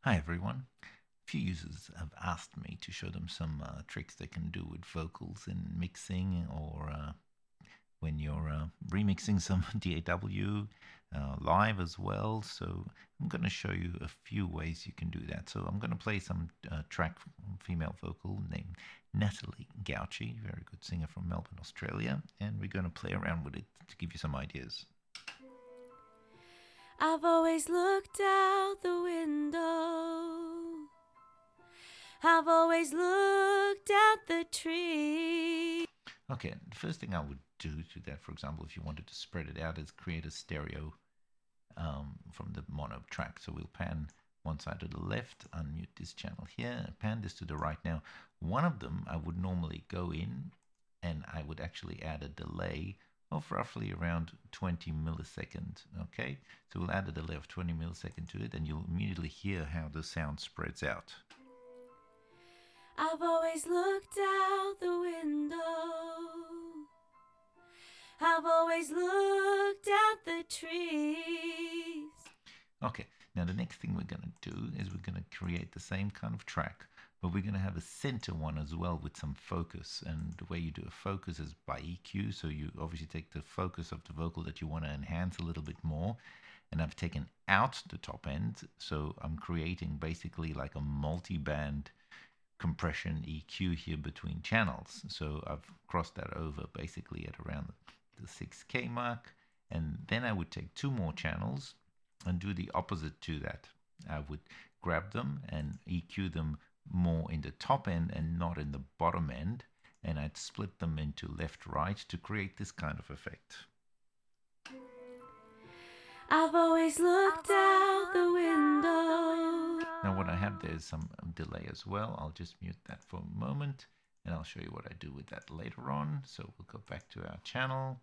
Hi everyone. A few users have asked me to show them some tricks they can do with vocals in mixing or when you're remixing some DAW live as well. So I'm going to show you a few ways you can do that. So I'm going to play some track from female vocal named Natalie Gauchi, very good singer from Melbourne, Australia, and we're going to play around with it to give you some ideas. I've always looked out the window. I've always looked at the tree. Okay, the first thing I would do to that, for example, if you wanted to spread it out, is create a stereo from the mono track. So we'll pan one side to the left, unmute this channel here, pan this to the right. Now, one of them I would normally go in and I would actually add a delay of roughly around 20 milliseconds. Okay, so we'll add a delay of 20 milliseconds to it and you'll immediately hear how the sound spreads out. I've always looked out the window. I've always looked at the trees. Okay, now the next thing we're going to do is we're going to create the same kind of track, but we're going to have a center one as well with some focus. And the way you do a focus is by EQ. So you obviously take the focus of the vocal that you want to enhance a little bit more. And I've taken out the top end. So I'm creating basically like a multiband compression EQ here between channels. So I've crossed that over basically at around the 6K mark. And then I would take two more channels and do the opposite to that. I would grab them and EQ them more in the top end and not in the bottom end, and I'd split them into left right to create this kind of effect. I've always looked out the window. Now what I have there is some delay as well. I'll just mute that for a moment and I'll show you what I do with that later on. So we'll go back to our channel.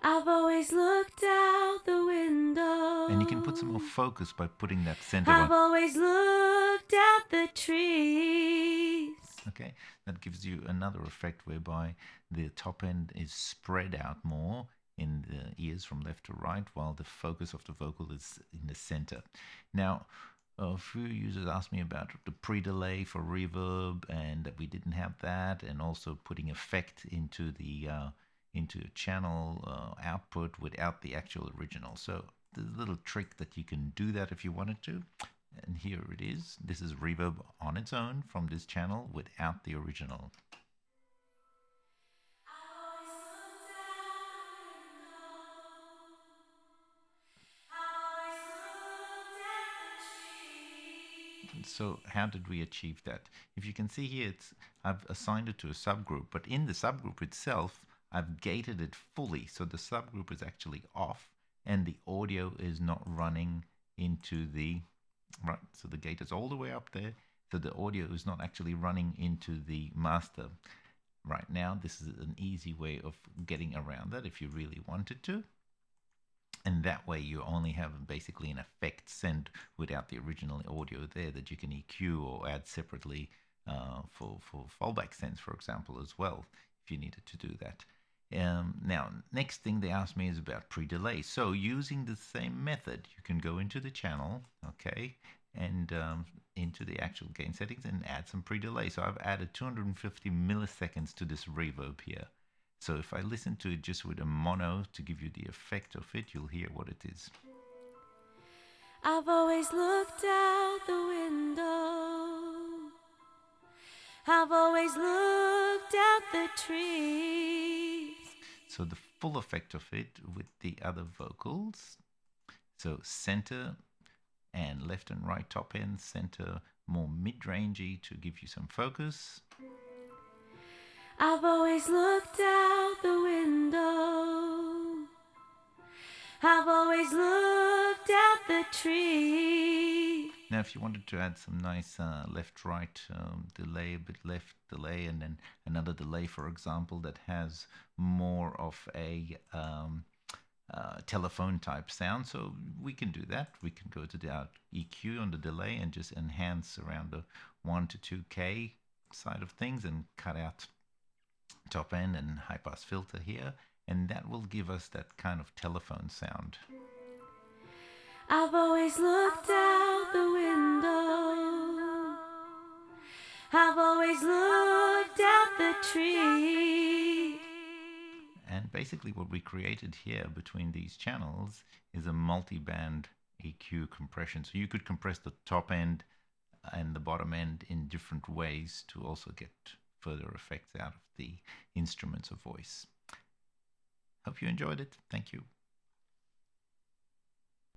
I've always looked out the window. And you can put some more focus by putting that center I've one. always looked at the trees. Okay, that gives you another effect whereby the top end is spread out more in the ears from left to right, while the focus of the vocal is in the center. Now, a few users asked me about the pre-delay for reverb, and that we didn't have that, and also putting effect into the into channel output without the actual original. So there's a little trick that you can do that if you wanted to. And here it is. This is reverb on its own from this channel without the original. So how did we achieve that? If you can see here, I've assigned it to a subgroup, but in the subgroup itself, I've gated it fully. So the subgroup is actually off and the audio is not running into the, right, so the gate is all the way up there. So the audio is not actually running into the master. Right now, this is an easy way of getting around that if you really wanted to. And that way you only have basically an effect sent without the original audio there that you can EQ or add separately for fallback sends, for example, as well, if you needed to do that. Now, next thing they asked me is about pre-delay. So using the same method, you can go into the channel, okay, and into the actual gain settings and add some pre-delay. So I've added 250 milliseconds to this reverb here. So if I listen to it just with a mono to give you the effect of it, you'll hear what it is. I've always looked out the window. I've always looked at the trees. So the full effect of it with the other vocals. So center and left and right top end, center more mid-rangey to give you some focus. I've always looked out the window. I've always looked at the tree. Now, if you wanted to add some nice left-right delay, a bit left delay, and then another delay, for example, that has more of a telephone type sound, so we can do that. We can go to the EQ on the delay and just enhance around the 1 to 2K side of things and cut out top end and high pass filter here, and that will give us that kind of telephone sound. I've always looked out the window. I've always looked at the tree. And basically what we created here between these channels is a multiband EQ compression. So you could compress the top end and the bottom end in different ways to also get further effects out of the instruments of voice. Hope you enjoyed it. Thank you.